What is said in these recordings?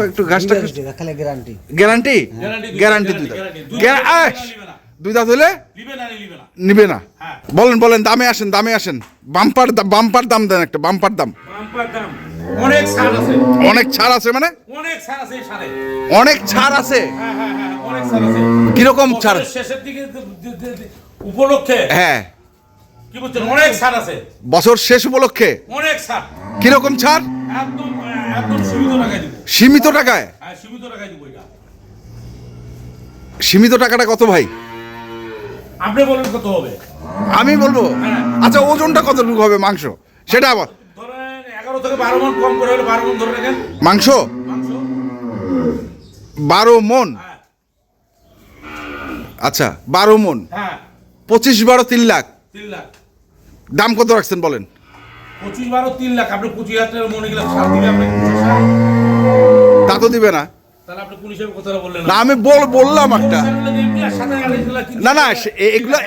একটু ঘাসটা খালি গ্যারান্টি গ্যারান্টি গ্যারান্টি দুই দাঁত হলে নিবে না। বলেন বলেন, দামে আসেন, দামে আসেন। বাম্পার বাম্পার দাম দেন, একটা বাম্পার দাম। অনেক ছাড় আছে। অনেক ছাড় আছে মানে? অনেক ছাড় আছে সারে। অনেক ছাড় আছে? হ্যাঁ, অনেক ছাড় আছে। কিরকম ছাড়? শেষের দিকে উপলক্ষে। হ্যাঁ, কি বলছেন? অনেক ছাড় আছে বছর শেষ উপলক্ষে। অনেক ছাড়। কিরকম ছাড়? একদম একদম সীমিত টাকায় দিব। সীমিত টাকায়? হ্যাঁ, সীমিত টাকায় দিব। এটা সীমিত টাকাটা কত ভাই? আপনি বলেন কত হবে? আমি বলবো? আচ্ছা, ওজনটা কতটুকু হবে মাংস সেটা আবার? ধরেন 11 থেকে 12 মণ, কম করে হলে 12 মণ ধরে রাখেন। মাংস মাংস 12 মণ? হ্যাঁ। আচ্ছা, 12 মণ। হ্যাঁ, 25 12 3 লাখ। 3 লাখ। দাম কত রাখছেন বলেন? 25 12 3 লাখ। আপনি 25,000 টাকা মনে গেলে ছাড় দিবে আপনি? তা তো দিবে না। তাহলে আপনি কোন হিসাবে কথাটা বললেন? না, আমি বললাম একটা। না না, এগুলো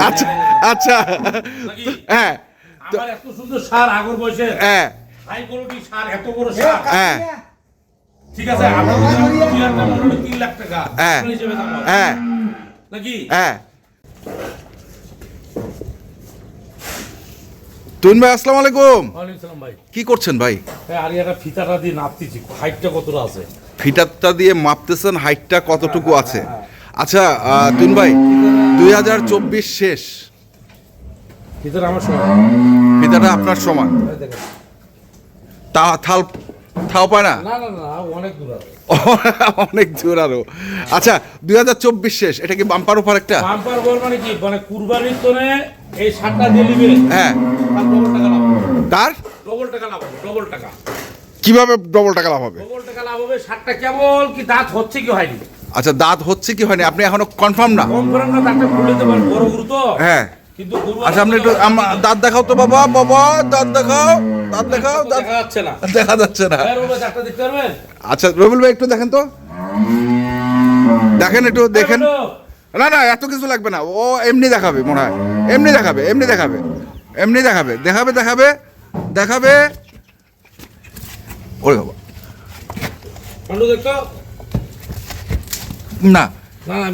আচ্ছা আচ্ছা, হ্যাঁ। আমার এত সুন্দর সার আগর বয়সে, হ্যাঁ, হাই কোয়ালিটি সার, এত বড় সার। হ্যাঁ, ঠিক আছে, আপনার 3 লাখ টাকা হ্যাঁ, হিসেবে দাম হয় হ্যাঁ, নাকি? হ্যাঁ। তুন ভাই, আসসালামু আলাইকুম। ওয়ালাইকুম সালাম ভাই। কি করছেন ভাই? আর এটা ফিতাটা দিয়ে নাপতেছি, হাইটটা কতটা আছে। ফিটারটা দিয়ে মাপতেছেন হাইটটা কতটুকু আছে? আচ্ছা তুন ভাই, 2024 শেষ। ফিতাটা আমার সময়, ফিতাটা আপনার সমান। তা থাও পায় না? না না না, অনেক দূর আছে। অনেক দূর আরো। আচ্ছা, 2024 শেষ, এটা কি বাম্পার অফার একটা? বাম্পার বল মানে কি? মানে কুরবানির তোনে এই সারটা দিয়ে নিবে। হ্যাঁ, তার ডবল তার টাকা লাভ হবে। ডবল টাকা লাভ হবে, ডবল টাকা। কিভাবে ডবল টাকা লাভ হবে? ডবল টাকা লাভ হবে। সারটা কেবল কি দাঁত হচ্ছে কি হয়নি? আচ্ছা, দাঁত হচ্ছে কি হয়নি আপনি এখনো কনফার্ম না? কনফার্ম না, দাঁতটা খুলে দিতে পারেন, বড় গরু তো। হ্যাঁ, কিন্তু গরু আচ্ছা, আপনি একটু দাঁত দেখাও তো বাবা, বাবা দাঁত দেখাও, দাঁত দেখাও। দাঁত দেখা যাচ্ছে না। দেখা যাচ্ছে না। হ্যাঁ, রোববার দাঁতটা দেখতে পারবেন? আচ্ছা রবিউল ভাই, একটু দেখেন তো, দেখেন একটু দেখেন। না না, এত কিছু লাগবে না, ও এমনি দেখাবে মনে হয়। এমনি দেখাবে, এমনি দেখাবে, এমনি দেখাবে, দেখাবে দেখাবে দেখাবে। ওরে বাবা, পান্ডু দেখতো না,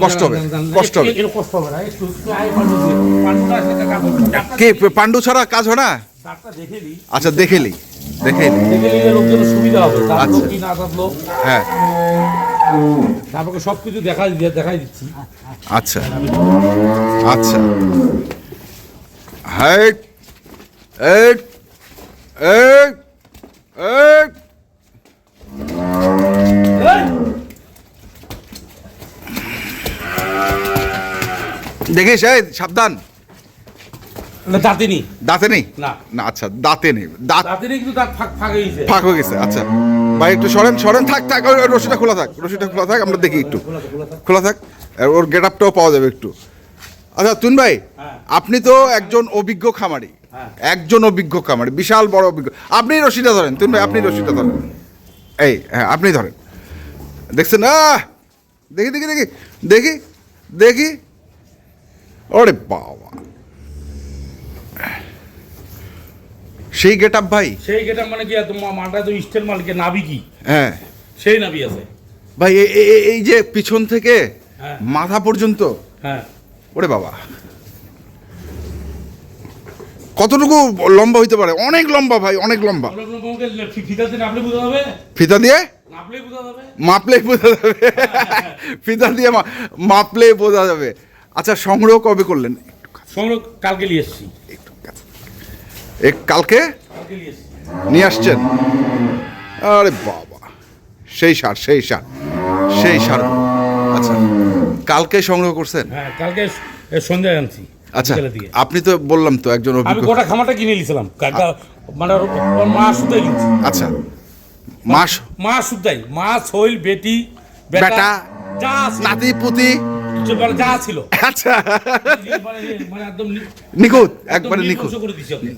কষ্ট হবে, কষ্ট হবে। কষ্ট হবে না, একটু আই পান্ডু দিয়ে। পান্ডুটা সেটা কাজ হবে না। কে পান্ডু ছাড়া কাজ হয় না? দাঁতটা দেখেলি, আচ্ছা, দেখেলি দেখেলি। দেখেলি লোকজনের সুবিধা হবে। দাঁতলো আচ্ছা। কি না দাঁতলো, হ্যাঁ, আপনাকে সবকিছু দেখাই দিচ্ছি। আচ্ছা আচ্ছা। Height eight eight eight. দেখিস, এই সাবধান। দাঁতে নেই, দাঁতে নেই? না না, আচ্ছা, দাঁতে নেই, দাঁত দাঁতে নেই, কিন্তু দাঁত ফাঁক হয়ে গেছে। ফাঁক হয়ে গেছে। আচ্ছা ভাই, একটু সরেন সরেন, থাক থাক, ওই রশিটা খোলা থাক, রশিটা খোলা থাক, আমরা দেখি একটু। খোলা থাক, আর ওর গেট আপটাও পাওয়া যাবে একটু। আচ্ছা তুন ভাই, হ্যাঁ। আপনি তো একজন অভিজ্ঞ খামারি, হ্যাঁ। একজন অভিজ্ঞ খামারি, বিশাল বড় অভিজ্ঞ। আপনি রশিটা ধরেন তুন ভাই, আপনি রশিটা ধরেন। এই হ্যাঁ, আপনি ধরেন। দেখছেন? দেখি দেখি দেখি দেখি দেখি। ওরে বাবা, সেই গেট আপ ভাই। সেই গেটা মানে কি? তোমার মালটা তো স্টেল মালিকের নাবি কি? হ্যাঁ সেই নাবি আছে ভাই, এই যে পিছন থেকে হ্যাঁ। মাথা পর্যন্ত। হ্যাঁ, ওরে বাবা, কতটুকু লম্বা হইতে পারে? অনেক লম্বা ভাই, অনেক লম্বা। ফিতাতে নাপলে বোঝা যাবে, ফিতা দিয়ে নাপলেই বোঝা যাবে। মাপলেই বোঝা যাবে। ফিতা দিয়ে মাপলেই বোঝা যাবে। আচ্ছা, সংগ্রহ কবে করলেন? সংগ্রহ কালকে নিয়ে এসছি। একটু কালকে কালকে নিয়ে এসছি। নিয়ে আসছেন? আরে বাবা, সেই সার, সেই সার, সেই সার। আচ্ছা, কালকে সংগ্রহ করছেন? হ্যাঁ, কালকে সন্ধ্যায় আনছি। আচ্ছা, বিকেলের দিকে। আপনি তো বললাম তো একজন আমি অভিজ্ঞ। গোটা খামারটা কিনে নিয়েছিলাম, মানে ওর মা শুদ্ধাই কিনছি। আচ্ছা, মাস মা শুদ্ধাই, মা ছইল বেটি বেটা যা ছিল, নাতি পুতি যা ছিল। আচ্ছা, মানে একদম নিখুঁত, একবারে নিখুঁত। করে দিছি আপনি।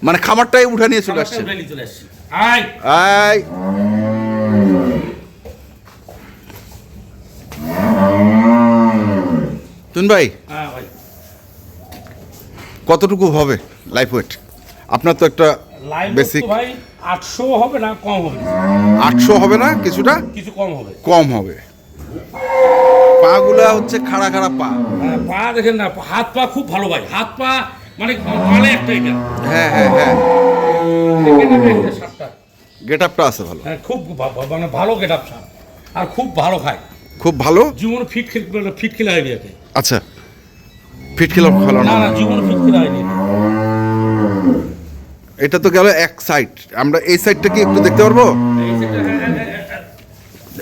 মানে খামারটাই উঠা নিয়ে চলে আসছে। চলে আসছি। আয় আই তুন ভাই, হ্যাঁ ভাই, কতটুকু হবে লাইফ ওয়েট? আপনার তো একটা লাইভ বেসিক ভাই 800 হবে না, কম হবে, 800 হবে না, কিছুটা কিছু কম হবে। কম হবে। পাগুলা হচ্ছে খাড়া খাড়া পা। হ্যাঁ, পা দেখেন না, হাত পা খুব ভালো ভাই, হাত পা মানে মানে একটা এটা। হ্যাঁ হ্যাঁ হ্যাঁ, সাতটা গেট আপটা আছে ভালো। হ্যাঁ, খুব মানে ভালো গেট আপ সার, আর খুব ভালো খায়, খুব ভালো। জীবন ফিট খেলা হয়নি একে। আচ্ছা, ফিট খেলা ভালো না না। না, জীবন ফিট খেলা হয়নি। এটা তো গেল এক সাইড, আমরা এই সাইডটা কি একটু দেখতে পারবো?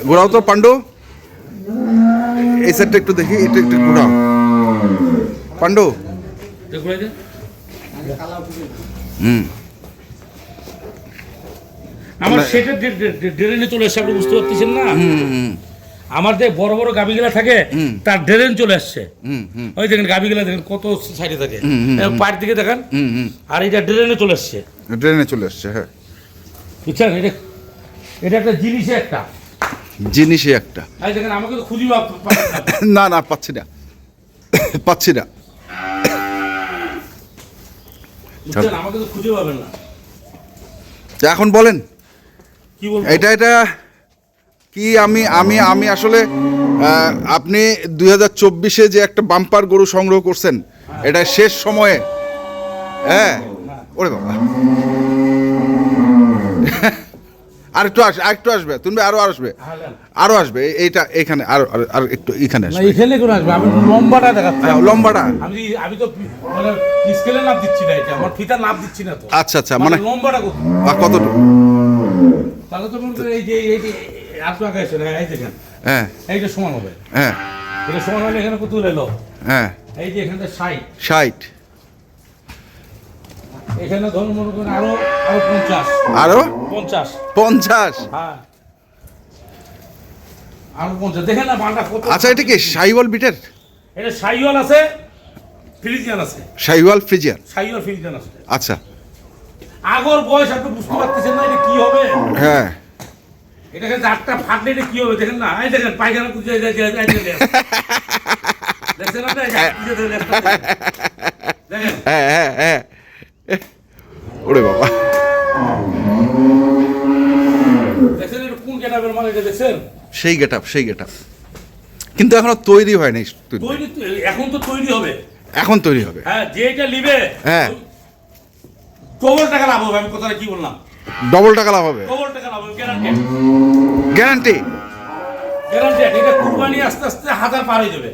ঘোরাও তো পাণ্ডু, এই সাইডটা একটু দেখি, এটা একটু ঘোরাও পাণ্ডু। হুম, আমার সেটা ড্রেনে চলে আসছে, আপনি বুঝতে পারতেছেন না? আমার যে বড় বড় গাবিগুলা থাকে তার ড্রেন চলে আসছে। ওই দেখেন গাবিগুলা দেখেন কত সাইডে থাকে, পায়ের দিকে দেখেন, আর এটা ড্রেনে চলে আসছে। ড্রেনে চলে আসছে, হ্যাঁ। বুঝছেন, এটা একটা জিনিসে একটা জিনিসই একটা। এই দেখেন, আমাকে তো খুঁজি না না, পাচ্ছি না, পাচ্ছি না। বুঝছেন, আমাকে তো খুঁজে পাবেন না। এখন বলেন কি বলবো? এটা কি, আমি আমি আমি আসলে আপনি 2024-এ যে একটা বাম্পার গরু সংগ্রহ করছেন, এটা শেষ সময়ে, হ্যাঁ। ওরে বাবা, আরেকটু আসবে তুমি, আরো আসবে, আরো আসবে, এইটা এখানে আরো আর একটু এখানে আসবে। এখানে কোন আসবে, আমি লম্বাটা দেখাচ্ছি। লম্বাটা আমি তো মানে স্কেলে নাপ দিচ্ছি না, এটা আমার ফিতার নাপ দিচ্ছি না তো। আচ্ছা আচ্ছা, মানে লম্বাটা কত, কতটুকু? তাহলে তো মনে করেন এই যে আপনাকে এসে এই দেখেন, হ্যাঁ এইটা সমান হবে, হ্যাঁ এটা সমান হলে এখানে কত এলো? হ্যাঁ, এই যে এখানে 60, 60, এখানে ধরুন মনে করেন আরো 50, আরো 50, 50। হ্যাঁ আরো 50, দেখেন না বান্ডা কত। আচ্ছা, এটা কি শাহিওয়াল বিটের? এটা শাহিওয়াল আছে, ফ্রিজিয়ান আছে। শাহিওয়াল ফ্রিজিয়ান, শাহিওয়াল ফ্রিজিয়ান আছে। আচ্ছা। আগর বয়স আপনি বুঝতে পারতেছেন না এটা কি হবে। হ্যাঁ, এটাকে জাতটা ফাটলে এটা কি হবে দেখেন না, এই দেখেন পায়খানা কুচে দেখছেন না, দেখেন হ্যাঁ হ্যাঁ হ্যাঁ, ওরে বাবা, দেখেন এটা কোন গেটাবের মানে, এটা দেখছেন? সেই গেটআপ, সেই গেটআপ, কিন্তু এখনো তৈরি হয়নি। তৈরি এখন তো তৈরি হবে, এখন তৈরি হবে। হ্যাঁ, যেটা নিবে হ্যাঁ, ডবল টাকা লাভ হবে। আমি কথাটা কি বললাম? ডবল টাকা লাভ হবে, ডবল টাকা লাভ হবে, গ্যারান্টি। গ্যারান্টি। গ্যারান্টি, এটা কুরবানি আস্তে আস্তে 1000 পার হয়ে যাবে।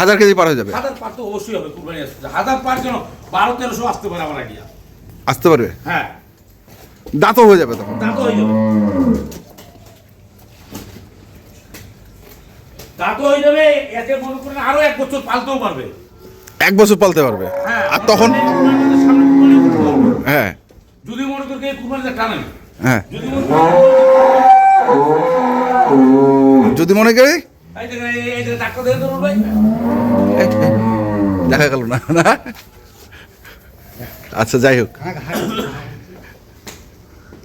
1000 কেজি পার হয়ে যাবে? 1000 পার তো অবশ্যই হবে কুরবানি আস্তে আস্তে। 1000 পার কেন, 1200-1300 আসতে পারে আমার আইডিয়া। আসতে পারবে, হ্যাঁ, দাঁতও হয়ে যাবে তখন। দাঁত হয়ে যাবে, দাঁত হয়ে যাবে। এতে মনে করেন আরো 1 বছর পালতেও পারবে। 1 বছর পালতে পারবে, হ্যাঁ, আর তখন সামনে কুরবানি করতে পারবে। হ্যাঁ যদি মনে করেন এই কুরবানিটা টানেন, হ্যাঁ, যদি মনে করেন যদি মনে করি এই দেখেন, এই যে ডাক্তার দেখে ধরুন ভাই, দেখা গেল না। না, আচ্ছা, যাই হোক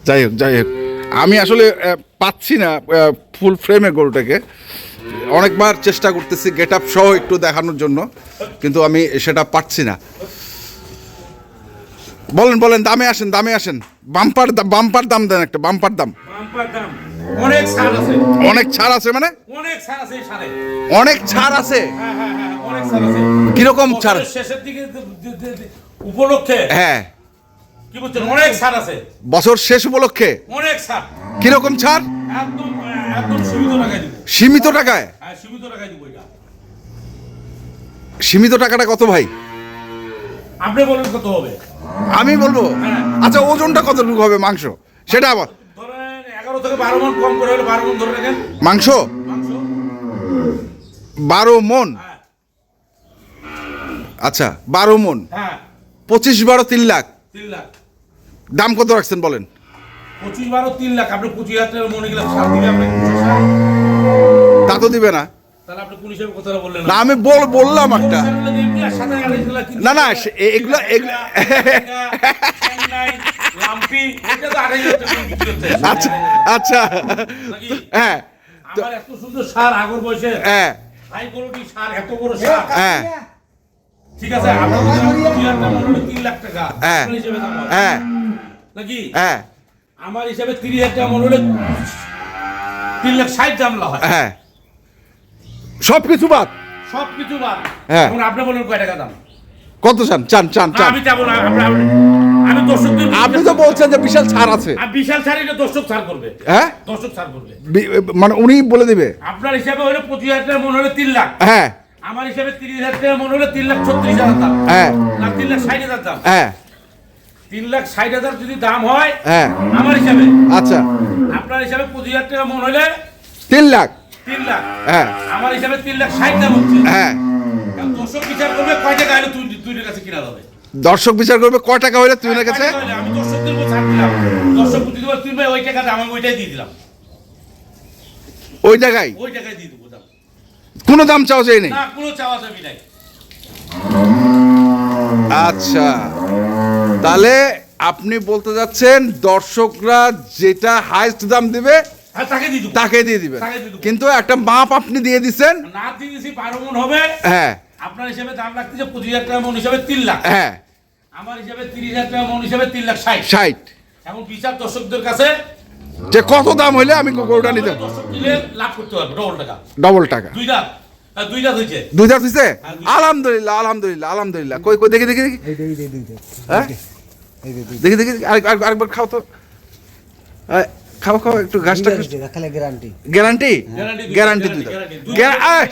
যাই হোক যাই হোক, আমি আসলে পাচ্ছি না ফুল ফ্রেমে গরুটাকে। অনেকবার চেষ্টা করতেছি গেট আপ সহ একটু দেখানোর জন্য, কিন্তু আমি সেটা পাচ্ছি না। বলেন বলেন, দামে আসেন, দামে আসেন। বাম্পার দাম দেন, একটা বাম্পার দাম। বাম্পার দাম, অনেক ছাড় আছে। অনেক ছাড় আছে মানে? অনেক ছাড় আছে এই সারে। অনেক ছাড় আছে? হ্যাঁ হ্যাঁ হ্যাঁ, অনেক ছাড় আছে। কিরকম ছাড়? বছরের শেষের দিকে উপলক্ষে, হ্যাঁ, কি বলছেন, অনেক ছাড় আছে। বছর শেষ উপলক্ষে অনেক ছাড়, কিরকম ছাড়? একদম একদম সীমিত টাকায় দিব। সীমিত টাকায়? হ্যাঁ, সীমিত টাকায় দিব এটা। সীমিত টাকাটা কত ভাই? আপনি বলেন কত হবে? আমি বলবো? হ্যাঁ। আচ্ছা, ওজনটা কতটুকু হবে মাংস সেটা আবার? ধরেন 11 থেকে 12 মণ, কম করে হলে 12 মণ ধরে রাখেন মাংস। মাংস। 12 মণ? হ্যাঁ আচ্ছা, 12 মণ, হ্যাঁ, 25 12 3 লাখ। 3 লাখ। দাম কত রাখছেন বলেন? 25 12 3 লাখ। আপনি 25,000 টাকা মনে গেলে সার দিবে আপনি? তা তো দিবে না। তাহলে আপনি কোন হিসেবে কথাটা বললেন না, আমি বললাম একটা। না না, এগুলা আচ্ছা আচ্ছা, হ্যাঁ, আমার এত সুন্দর সার আগর বয়সে, হ্যাঁ হাই কোয়ালিটি সার, এত বড় সার, হ্যাঁ ঠিক আছে, আপনার 3 লাখ টাকা হ্যাঁ কোন হিসেবে দাম হয়? হ্যাঁ, নাকি হ্যাঁ আমার হিসাবে 30,000 টাকা মনে হলে 3,60,000 জামলা হয়। হ্যাঁ সব কিছু বাদ সব কিছু বাদ। হ্যাঁ। এখন আপনি বলেন কয় টাকা দাম? কত চান চান চান না, চান আমি যাবো না। আমি দর্শকদের আপনি তো বলছেন যে বিশাল ছাড় আছে আর বিশাল ছাড়, এটা দর্শক ছাড় করবে। হ্যাঁ দর্শক ছাড় করবে। মানে উনি বলে দিবে আপনার হিসাবে হলে 25,000 টাকা মনে হলে 3 লাখ। হ্যাঁ আমার হিসাবে 30,000 টাকা মনে হলে 3,36,000 দাম। হ্যাঁ না 3,60,000 দাম। হ্যাঁ 3,60,000 যদি দাম হয় হ্যাঁ আমার হিসাবে, আচ্ছা আপনার হিসাবে 25,000 টাকা মনে হলে 3 লাখ 3 লাখ। হ্যাঁ আমার হিসাবে 3,60,000 দাম হচ্ছে। হ্যাঁ এখন দর্শক বিচার করবে কয় টাকা হলে তুই কাছে কিনা যাবে। দর্শক বিচার করবে কয় টাকা হইলে তুই কাছে কয় টাকা হলে? আমি দর্শকদের উপর ছাড় দিলাম। দর্শক বুদ্ধি দেবো, তুই ভাই ওই টাকাটা আমি ওইটাই দিয়ে দিলাম। ওই জায়গায় ওই টাকায় দিয়ে দেবো দাম। কোনো দাম চাও চাই নেই না, কোনো চাওয়া চাবি নাই। আচ্ছা তাহলে আপনি বলতে যাচ্ছেন দর্শকরা যেটা হাইস্ট দাম দিবে হ্যাঁ, তাকে দিয়ে দেবো। তাকে দিয়ে দিবেন তাকে দিয়ে দেবো। কিন্তু একটা মাপ আপনি দিয়ে দিচ্ছেন না দিয়ে দিয়েছি 12 মণ হবে। হ্যাঁ আপনার হিসাবে দাম লাগতেছে 25,000 টাকা মণ হিসাবে 3 লাখ। হ্যাঁ আমার হিসাবে 30,000 টাকা মণ হিসাবে 3,60,000। 60 এখন বিচার দর্শকদের কাছে যে কত দাম হইলে আমি গরুটা নিতে দর্শক দিলে লাভ করতে পারবে ডবল টাকা। ডবল টাকা 2 লাখ। 2 লাখ হয়েছে। 2 হাজার দিছে হ্যাঁ, 2 আলহামদুলিল্লাহ আলহামদুলিল্লাহ আলহামদুলিল্লাহ কই কই দেখি দেখি দেখি হ্যাঁ দেখি দেখি আরেকবার খাও তো খাও খাও একটু ঘাসটা গ্যারান্টি গ্যারান্টি গ্যারান্টি গ্যারান্টি, দুই গ্যারান্টি। দাঁত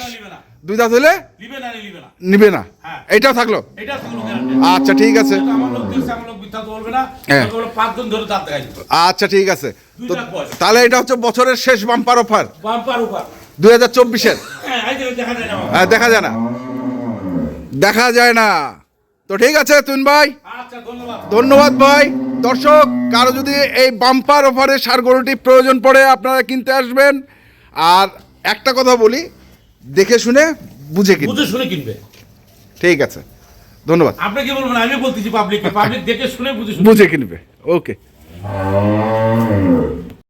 দুই দাঁত হলে লিবে না, লিবে না। নিবে না হ্যাঁ। এটাও থাকলো এটা থাকলো গ্যারান্টি। আচ্ছা ঠিক আছে আমার লোক দেখছে, আমার লোক মিথ্যা তো বলবে না। হ্যাঁ। বলবে 5 জন ধরে দাঁত দেখাই। আচ্ছা ঠিক আছে 2 তো লাখ পয়সা। তাহলে এটা হচ্ছে বছরের শেষ বাম্পার অফার বাম্পার উপর। 2024-এর হ্যাঁ, এই যে দেখা যায় না। দেখা যায় না দেখা যায় না তো ঠিক আছে তুন ভাই আচ্ছা, ধন্যবাদ। ধন্যবাদ ভাই দর্শক কারো যদি এই বাম্পার অফারে ষাঁড় গরুটি প্রয়োজন পড়ে আপনারা কিনতে আসবেন আর একটা কথা বলি দেখে শুনে বুঝে কিনবেন বুঝে শুনে কিনবে। ঠিক আছে ধন্যবাদ আপনি কি বলবেন? আমি বলতেছি পাবলিককে, পাবলিক দেখে শুনে বুঝে শুনে। বুঝে কিনবে ওকে